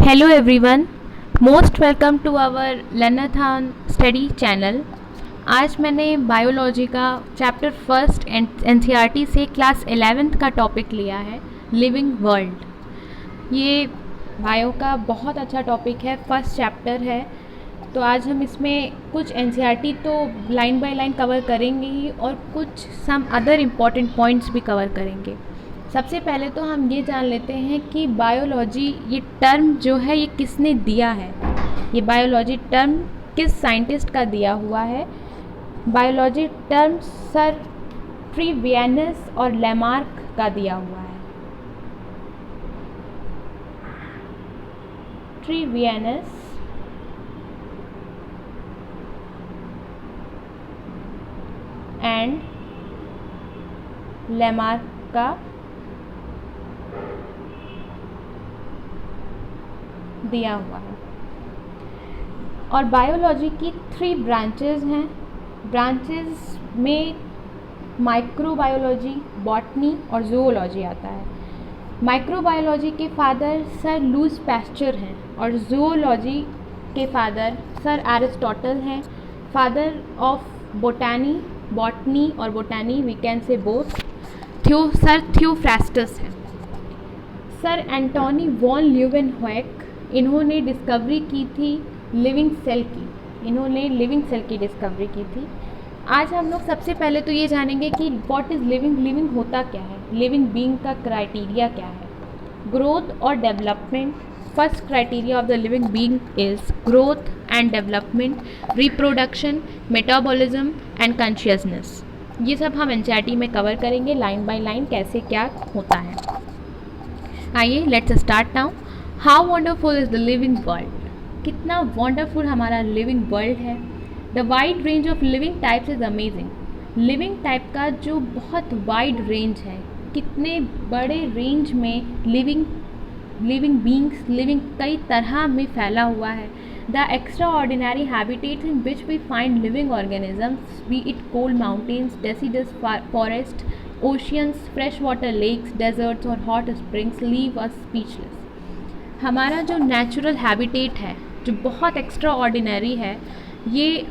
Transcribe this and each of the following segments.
Hello everyone, most welcome to our Learnathon study channel. आज मैंने biology का chapter first NCERT से class 11th का टॉपिक लिया है, लिविंग वर्ल्ड। ये बायो का बहुत अच्छा टॉपिक है, फर्स्ट चैप्टर है। तो आज हम इसमें कुछ एनसीईआरटी तो लाइन बाय लाइन कवर करेंगे ही और कुछ सम अदर इम्पॉर्टेंट पॉइंट्स भी कवर करेंगे। सबसे पहले तो हम ये जान लेते हैं कि बायोलॉजी ये टर्म जो है ये किसने दिया है। ये बायोलॉजी टर्म किस साइंटिस्ट का दिया हुआ है। बायोलॉजी टर्म सर ट्रीवियनस और लैमार्क का दिया हुआ है। ट्रीवियनस एंड लैमार्क का दिया हुआ है। और बायोलॉजी की 3 ब्रांचेस हैं। ब्रांचेस में माइक्रोबायोलॉजी, बॉटनी और जूलॉजी आता है। माइक्रोबायोलॉजी के फादर सर लुईस पैस्चर हैं और जूलॉजी के फादर सर एरिस्टोटल हैं। फादर ऑफ बॉटनी और botany we can say both sir Theophrastus हैं। सर एंटोनी वॉन ल्यूवेनहोएक, इन्होंने डिस्कवरी की थी लिविंग सेल की डिस्कवरी की थी। आज हम लोग सबसे पहले तो ये जानेंगे कि व्हाट इज़ लिविंग होता क्या है, लिविंग बीइंग का क्राइटेरिया क्या है। ग्रोथ और development. First criteria of the living being is growth and development, reproduction, metabolism and consciousness. ये सब हम एनसीईआरटी में कवर करेंगे लाइन बाय लाइन कैसे क्या होता है। आइए let's start now. How wonderful is the living world. कितना वंडरफुल हमारा लिविंग वर्ल्ड है। The wide range of living types is amazing. Living type का जो बहुत वाइड रेंज है, कितने बड़े रेंज में लिविंग बींग्स लिविंग कई तरह में फैला हुआ है। The extraordinary habitats in which we find living organisms, be it cold mountains, deciduous forest, oceans, fresh water lakes, deserts और hot springs, leave us speechless. हमारा जो नेचुरल हैबिटेट है, जो बहुत एक्स्ट्रा ऑर्डिनरी है, ये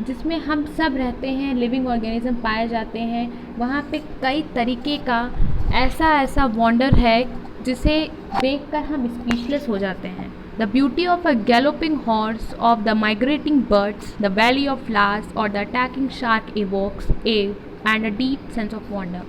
जिसमें हम सब रहते हैं, लिविंग ऑर्गेनिज्म पाए जाते हैं, वहाँ पे कई तरीके का ऐसा वंडर है जिसे देखकर हम स्पीचलेस हो जाते हैं। The beauty of a galloping horse, of the migrating birds, the valley of flowers और the attacking shark evokes awe and a deep sense of wonder.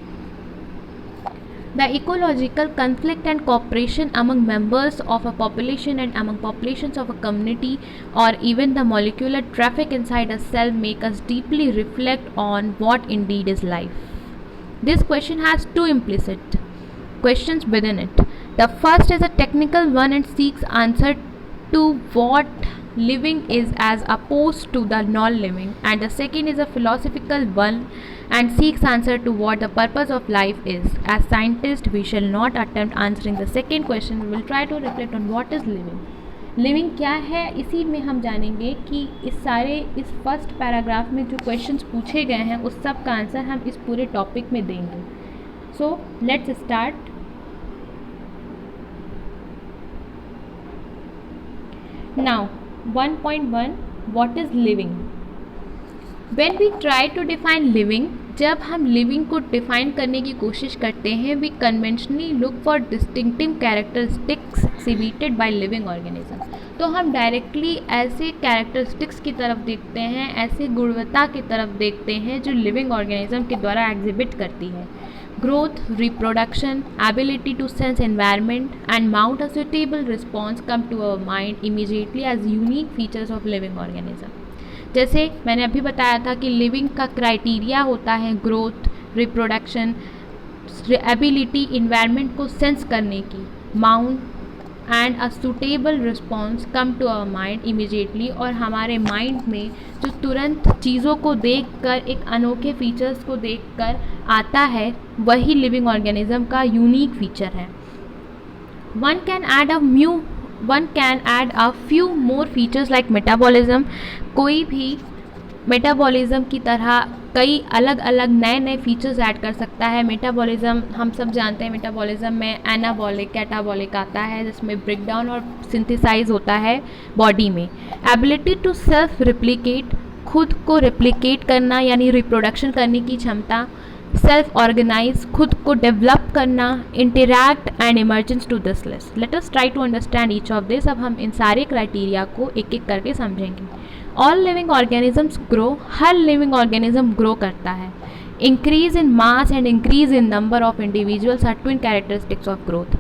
The ecological conflict and cooperation among members of a population and among populations of a community, or even the molecular traffic inside a cell, make us deeply reflect on what indeed is life. This question has 2 implicit questions within it. The first is a technical one and seeks answer to what living is as opposed to the non-living, and the second is a philosophical one and seeks answer to what the purpose of life is. As scientists, we shall not attempt answering the second question. We will try to reflect on what is living. Living क्या है, इसी में हम जानेंगे कि इस first paragraph में जो क्वेश्चंस पूछे गए हैं उस सब का आंसर हम इस पूरे टॉपिक में देंगे। So let's start. Now 1.1 What is living? When we try to define living, जब हम लिविंग को डिफाइन करने की कोशिश करते हैं, we conventionally look for distinctive characteristics exhibited by living organism. तो हम डायरेक्टली ऐसे कैरेक्टरिस्टिक्स की तरफ देखते हैं, ऐसे गुणवत्ता की तरफ देखते हैं जो लिविंग ऑर्गेनिज्म के द्वारा एग्जिबिट करती है। Growth, reproduction, ability to sense environment and mount a suitable response come to our mind immediately as unique features of living organism. जैसे मैंने अभी बताया था कि लिविंग का क्राइटेरिया होता है ग्रोथ, रिप्रोडक्शन, एबिलिटी इन्वायरमेंट को सेंस करने की, mount and a suitable response come to our mind immediately, और हमारे माइंड में जो तुरंत चीज़ों को देखकर, एक अनोखे फीचर्स को देखकर आता है, वही लिविंग ऑर्गेनिज्म का यूनिक फीचर है। One can add a few more features like metabolism. कोई भी मेटाबॉलिज्म की तरह कई अलग अलग नए नए फीचर्स ऐड कर सकता है। मेटाबॉलिज्म हम सब जानते हैं, मेटाबॉलिज्म में एनाबॉलिक कैटाबॉलिक आता है, जिसमें ब्रेक डाउन और सिंथेसाइज होता है बॉडी में। एबिलिटी टू सेल्फ रिप्लिकेट, खुद को रिप्लिकेट करना यानी रिप्रोडक्शन करने की क्षमता। सेल्फ ऑर्गेनाइज, खुद को डेवलप करना। Interact and emergence to this list. Let us try to understand each of this. अब हम इन सारे क्राइटेरिया को एक एक करके समझेंगे। ऑल लिविंग ऑर्गेनिजम्स ग्रो, हर लिविंग ऑर्गेनिज्म ग्रो करता है। Increase in mass and increase in number of individuals are twin characteristics of growth.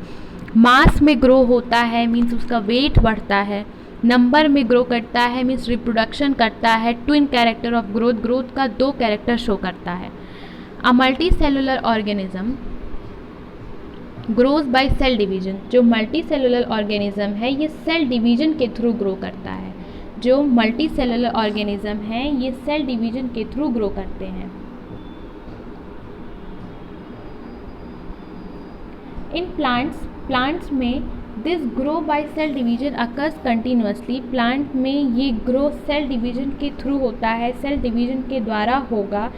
Mass में ग्रो होता है मीन्स उसका वेट बढ़ता है, नंबर में ग्रो करता है मीन्स रिप्रोडक्शन करता है। Twin character of growth, growth का दो कैरेक्टर शो करता है। A multi cellular organism grows by cell division. जो मल्टी सेलुलर ऑर्गेनिज्म है ये सेल डिवीजन के थ्रू ग्रो करता है। जो मल्टी सेलुलर ऑर्गेनिज्म है ये सेल डिवीजन के थ्रू ग्रो करते हैं। इन प्लांट्स में this grow by cell division occurs continuously. Plant में ये ग्रो सेल डिवीजन के थ्रू होता है, सेल डिवीजन के द्वारा होगा,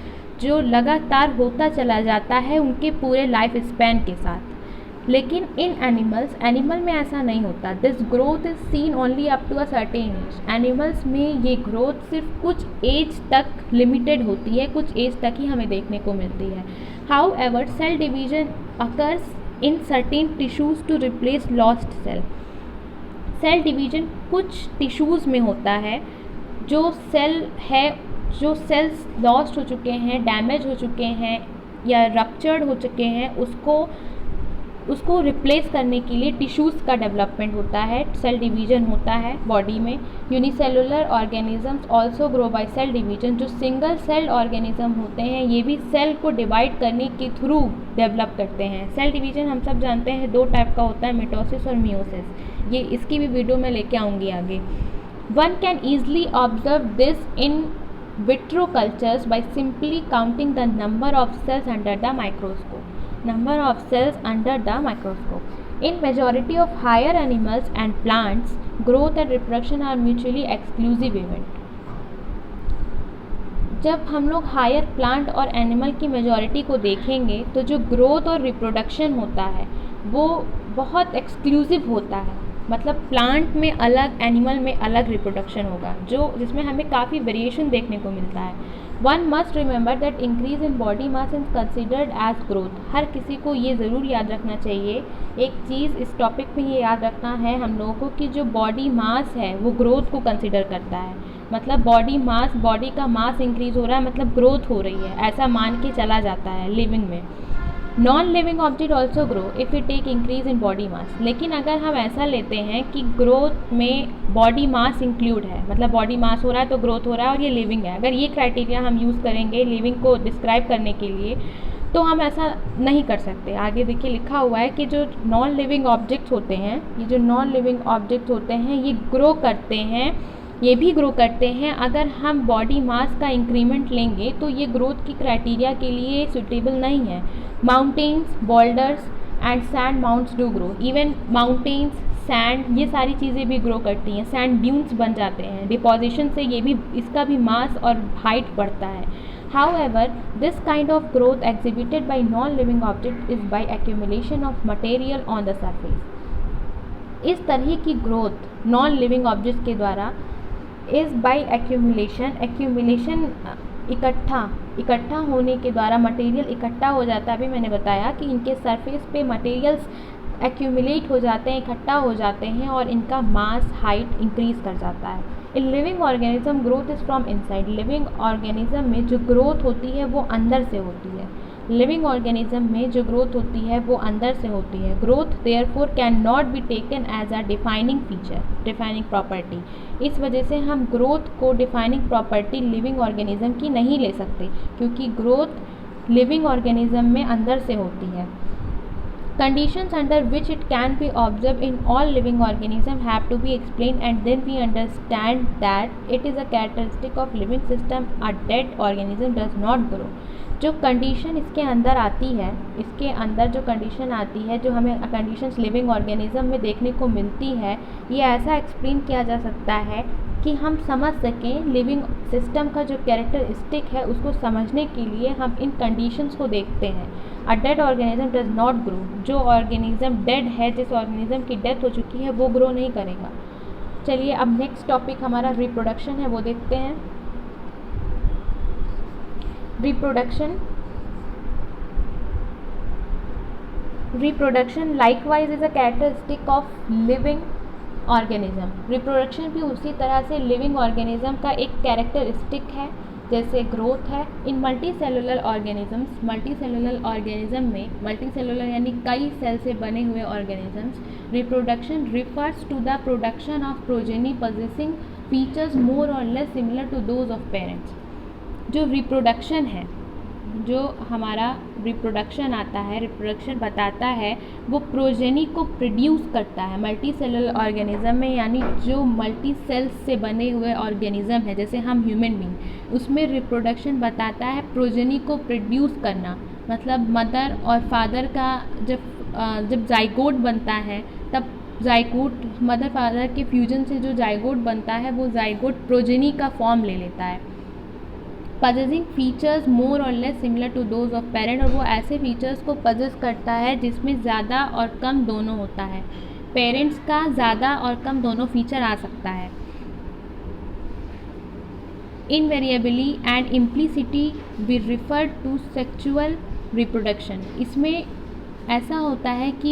जो लगातार होता चला जाता है उनके पूरे लाइफ स्पैन के साथ। लेकिन इन एनिमल में ऐसा नहीं होता। This growth is seen only up to a certain age. Animals में ये ग्रोथ सिर्फ कुछ एज तक लिमिटेड होती है, कुछ एज तक ही हमें देखने को मिलती है। However cell division occurs in certain tissues to replace lost cell. Cell division कुछ टिश्यूज़ में होता है, जो सेल्स लॉस्ट हो चुके हैं, डैमेज हो चुके हैं या रप्चर्ड हो चुके हैं, उसको रिप्लेस करने के लिए टिश्यूज़ का डेवलपमेंट होता है, सेल डिवीजन होता है बॉडी में। Unicellular organisms also grow by cell division. जो सिंगल सेल ऑर्गेनिज्म होते हैं ये भी सेल को डिवाइड करने के थ्रू डेवलप करते हैं। सेल डिवीजन हम सब जानते हैं दो टाइप का होता है, मिटोसिस और मियोसिस। ये इसकी भी वीडियो में लेके आऊँगी आगे। One can easily observe this in vitro cultures by simply counting the number of sales under the microscope. Number of cells under the microscope. In majority of higher animals and plants, growth and reproduction are mutually exclusive event. जब हम लोग higher plant और animal की majority को देखेंगे तो जो growth और रिप्रोडक्शन होता है वो बहुत एक्सक्लूसिव होता है। मतलब प्लांट में अलग, एनिमल में अलग रिप्रोडक्शन होगा, जिसमें हमें काफ़ी वेरिएशन देखने को मिलता है। One must remember that increase in body mass is considered as growth. हर किसी को ये ज़रूर याद रखना चाहिए, एक चीज़ इस टॉपिक में ये याद रखना है हम लोगों को कि जो बॉडी मास है वो ग्रोथ को कंसिडर करता है। मतलब बॉडी का मास इंक्रीज हो रहा है मतलब ग्रोथ हो रही है, ऐसा मान के चला जाता है लिविंग में। Non living object also grow if you take increase in body mass. लेकिन अगर हम ऐसा लेते हैं कि ग्रोथ में बॉडी मास इंक्लूड है, मतलब बॉडी मास हो रहा है तो ग्रोथ हो रहा है और ये लिविंग है, अगर ये क्राइटेरिया हम यूज़ करेंगे लिविंग को डिस्क्राइब करने के लिए तो हम ऐसा नहीं कर सकते। आगे देखिए लिखा हुआ है कि जो नॉन लिविंग ऑब्जेक्ट्स होते हैं, ये ग्रो करते हैं, ये भी ग्रो करते हैं। अगर हम बॉडी मास का इंक्रीमेंट लेंगे तो ये ग्रोथ की क्राइटेरिया के लिए सुटेबल नहीं है। Mountains, boulders and sand mounds do grow. Even mountains, sand, ये सारी चीज़ें भी ग्रो करती हैं, सैंड ड्यून्स बन जाते हैं डिपोजिशन से, इसका भी मास और हाइट बढ़ता है। However, this kind of growth exhibited by non-living object is by accumulation of material on the surface. इस तरह की ग्रोथ नॉन लिविंग ऑब्जेक्ट के द्वारा इज बाय एक्यूमुलेशन इकट्ठा होने के द्वारा मटेरियल इकट्ठा हो जाता है। अभी मैंने बताया कि इनके सरफेस पे मटेरियल्स एक्यूमुलेट हो जाते हैं, इकट्ठा हो जाते हैं और इनका मास हाइट इंक्रीज कर जाता है। In living organism growth is from inside. Living organism में जो ग्रोथ होती है वो अंदर से होती है। लिविंग ऑर्गेनिज्म में जो ग्रोथ होती है वो अंदर से होती है। Growth therefore can not be taken as a defining feature, defining property. इस वजह से हम ग्रोथ को डिफाइनिंग प्रॉपर्टी लिविंग ऑर्गेनिज्म की नहीं ले सकते, क्योंकि ग्रोथ लिविंग ऑर्गेनिज्म में अंदर से होती है। Conditions under which it can be observed in all living organisms have to be explained, and then we understand that it is a characteristic of living system. A dead organism does not grow. जो condition इसके अंदर आती है, इसके अंदर जो condition आती है, जो हमें कंडीशंस लिविंग ऑर्गेनिज्म में देखने को मिलती है, ये ऐसा एक्सप्लेन किया जा सकता है कि हम समझ सकें लिविंग सिस्टम का जो कैरेक्टरिस्टिक है उसको समझने के लिए हम इन कंडीशंस को देखते हैं। A dead organism does not grow, जो ऑर्गेनिज्म डेड है, जिस ऑर्गेनिज्म की डेथ हो चुकी है वो ग्रो नहीं करेगा। चलिए अब नेक्स्ट टॉपिक हमारा रिप्रोडक्शन है, वो देखते हैं। Reproduction likewise is a characteristic of living organism. Reproduction भी उसी तरह से लिविंग ऑर्गेनिज्म का एक कैरेक्टरिस्टिक है जैसे ग्रोथ है। In multi cellular organisms, multi cellular organism में, मल्टी सेलुलर यानी कई सेल से बने हुए organisms, reproduction refers to the production of progeny possessing features more or less similar to those of parents. जो रिप्रोडक्शन है, जो हमारा रिप्रोडक्शन आता है, रिप्रोडक्शन बताता है, वो प्रोजेनी को प्रोड्यूस करता है मल्टी सेलुलर ऑर्गेनिज्म में, यानी जो मल्टी सेल्स से बने हुए ऑर्गेनिज्म है जैसे हम ह्यूमन बींग, उसमें रिप्रोडक्शन बताता है प्रोजेनी को प्रोड्यूस करना। मतलब मदर और फादर का जब जाइगोट बनता है तब जाइगोट, मदर फादर के फ्यूजन से जो जाइगोट बनता है वो जाइगोट प्रोजेनी का फॉर्म ले लेता है। Possessing features more or less similar to those of parent, और वो ऐसे फीचर्स को पजेस करता है जिसमें ज़्यादा और कम दोनों होता है। पेरेंट्स का ज़्यादा और कम दोनों फीचर आ सकता है। Invariably and implicitly we refer to sexual reproduction. इसमें ऐसा होता है कि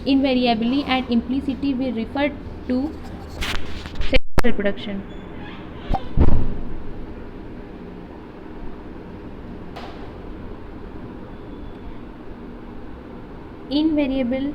invariably and implicitly we refer to sexual reproduction. Invariable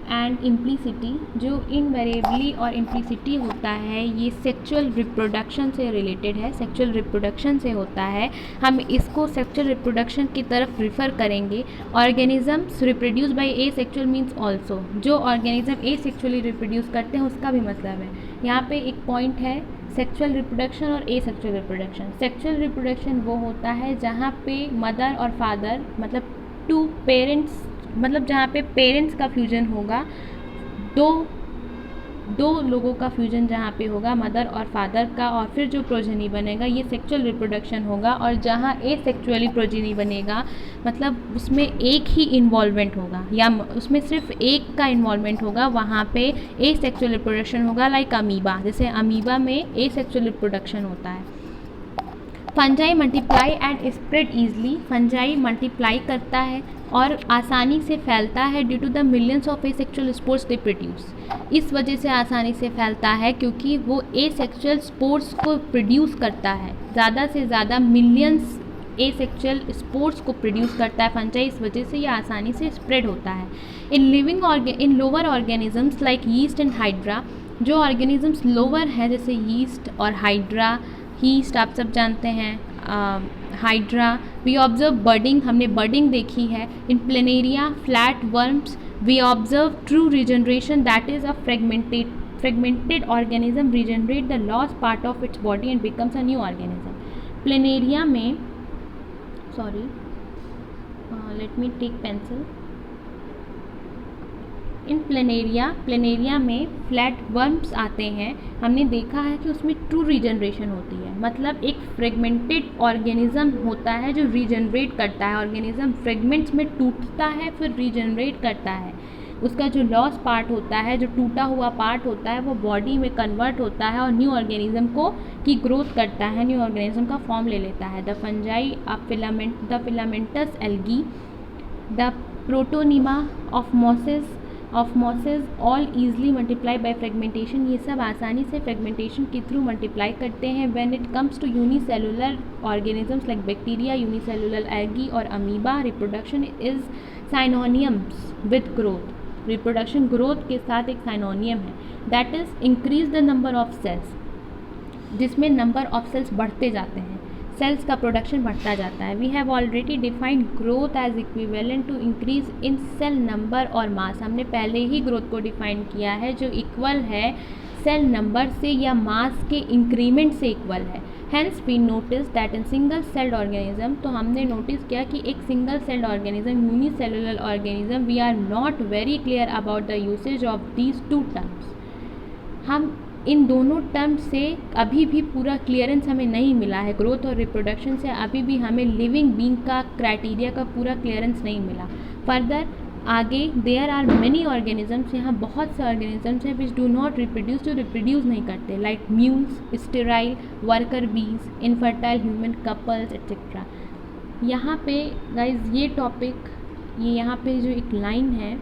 and implicitly, जो इनवेरिएबली और इम्प्लिसिटी होता है ये सेक्सुअल रिप्रोडक्शन से रिलेटेड है, सेक्सुअल रिप्रोडक्शन से होता है। हम इसको सेक्सुअल रिप्रोडक्शन की तरफ रिफ़र करेंगे। Organisms reproduce by A sexual means also, जो ऑर्गेनिज्म ए सेक्सुअली रिप्रोड्यूस करते हैं उसका भी मतलब है। यहाँ पे एक पॉइंट है सेक्सुअल रिप्रोडक्शन और ए सेक्सुअल रिप्रोडक्शन। सेक्सुअल रिप्रोडक्शन वो होता है जहाँ पे मदर और फादर, मतलब टू पेरेंट्स, मतलब जहाँ पे पेरेंट्स का फ्यूजन होगा, दो लोगों का फ्यूजन जहाँ पे होगा, मदर और फादर का, और फिर जो प्रोजेनी बनेगा ये सेक्सुअल रिप्रोडक्शन होगा। और जहाँ ए सेक्सुअली प्रोजेनी बनेगा मतलब उसमें एक ही इन्वॉल्वमेंट होगा या उसमें सिर्फ एक का इन्वॉल्वमेंट होगा, वहाँ पे ए सेक्सुअल रिप्रोडक्शन होगा। लाइक अमीबा, जैसे अमीबा में ए सेक्सुअल रिप्रोडक्शन होता है। Fungi multiply and spread easily, fungi multiply करता है और आसानी से फैलता है due to the millions of asexual spores they produce. इस वजह से आसानी से फैलता है क्योंकि वो ए सेक्सुअल स्पोर्स को प्रोड्यूस करता है, ज़्यादा से ज़्यादा मिलियंस ए सेक्सुअल स्पोर्स को प्रोड्यूस करता है फंजाई, इस वजह से ये आसानी से स्प्रेड होता है। इन lower organisms like yeast and hydra, जो ऑर्गेनिजम्स लोअर हैं जैसे यीस्ट और हाइड्रा, यीस्ट आप सब जानते हैं, हाइड्रा, वी ऑब्जर्व बर्डिंग, हमने बर्डिंग देखी है। In planaria flat worms we observe true regeneration, that is a fragmented organism regenerate the lost part of its body and becomes a new organism. Planaria में, sorry let me take pencil. In planaria में flat worms आते हैं, हमने देखा है कि उसमें true regeneration होती है, मतलब एक फ्रेगमेंटेड ऑर्गेनिज्म होता है जो रीजनरेट करता है। ऑर्गेनिज्म फ्रेगमेंट्स में टूटता है फिर रीजनरेट करता है, उसका जो लॉस पार्ट होता है, जो टूटा हुआ पार्ट होता है, वो बॉडी में कन्वर्ट होता है और न्यू ऑर्गेनिज्म की ग्रोथ करता है, न्यू ऑर्गेनिज्म का फॉर्म ले लेता है। The fungi the filamentous algae, the protonema of mosses all easily multiply by fragmentation, ये सब आसानी से फ्रेगमेंटेशन के थ्रू मल्टीप्लाई करते हैं। When it comes to unicellular organisms like bacteria, unicellular algae और amoeba, reproduction is synonymous with growth. Reproduction growth के साथ एक साइनोनियम है, that is increase the number of cells, जिसमें नंबर ऑफ सेल्स बढ़ते जाते हैं, सेल्स का प्रोडक्शन बढ़ता जाता है। We have already defined growth as equivalent to increase in cell number और मास, हमने पहले ही ग्रोथ को डिफाइन किया है जो इक्वल है सेल नंबर से या मास के इंक्रीमेंट से इक्वल है। Hence we notice that in single celled organism, तो हमने नोटिस किया कि एक single celled organism, unicellular organism, we are not very clear about the usage of these two terms. हम इन दोनों टर्म से अभी भी पूरा क्लियरेंस हमें नहीं मिला है। ग्रोथ और रिप्रोडक्शन से अभी भी हमें लिविंग बीइंग का क्राइटेरिया का पूरा क्लियरेंस नहीं मिला। फर्दर आगे देयर आर मेनी ऑर्गेनिजम्स, यहाँ बहुत से ऑर्गेनिजम्स हैं विच डू नॉट रिप्रोड्यूस, जो रिप्रोड्यूस नहीं करते, like mules, sterile, worker bees, infertile human couples etcetera. यहाँ पे गाइज ये टॉपिक, ये यहाँ पे जो एक लाइन है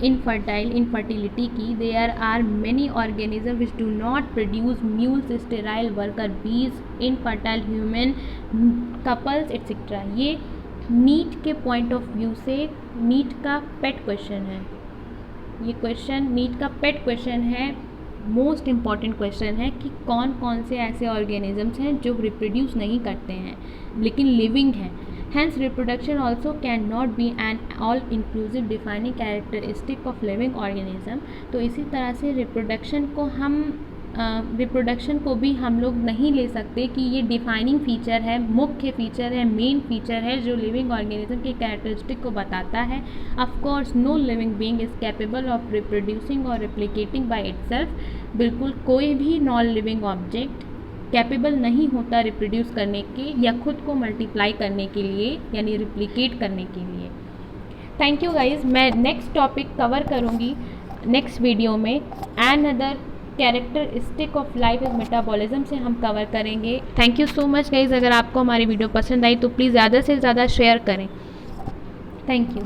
इनफर्टाइल, इनफर्टिलिटी की, there are many organism which do not produce mules, sterile, worker bees, infertile human couples etcetera. ये नीट के पॉइंट ऑफ व्यू से नीट का पेट क्वेश्चन है। ये क्वेश्चन नीट का पेट क्वेश्चन है, मोस्ट इम्पॉर्टेंट क्वेश्चन है कि कौन कौन से ऐसे ऑर्गेनिजम्स हैं जो रिप्रोड्यूस नहीं करते हैं लेकिन लिविंग हैं। Hence reproduction also cannot be an all inclusive defining characteristic of living organism। तो इसी तरह से रिप्रोडक्शन को भी हम लोग नहीं ले सकते कि ये डिफाइनिंग फीचर है, मुख्य फीचर है, मेन फीचर है जो लिविंग ऑर्गेनिज्म के कैरेक्टरिस्टिक को बताता है। Of course no living being is capable of reproducing और रिप्लिकेटिंग बाय इटसेल्फ। बिल्कुल कोई भी नॉन लिविंग ऑब्जेक्ट कैपेबल नहीं होता रिप्रोड्यूस करने के या खुद को मल्टीप्लाई करने के लिए, यानी रिप्लिकेट करने के लिए। Thank you guys. मैं नेक्स्ट टॉपिक कवर करूँगी नेक्स्ट वीडियो में। And other characteristic of life is metabolism से हम कवर करेंगे। Thank you so much guys. अगर आपको हमारी वीडियो पसंद आई तो प्लीज़ ज़्यादा से ज़्यादा शेयर करें। Thank you.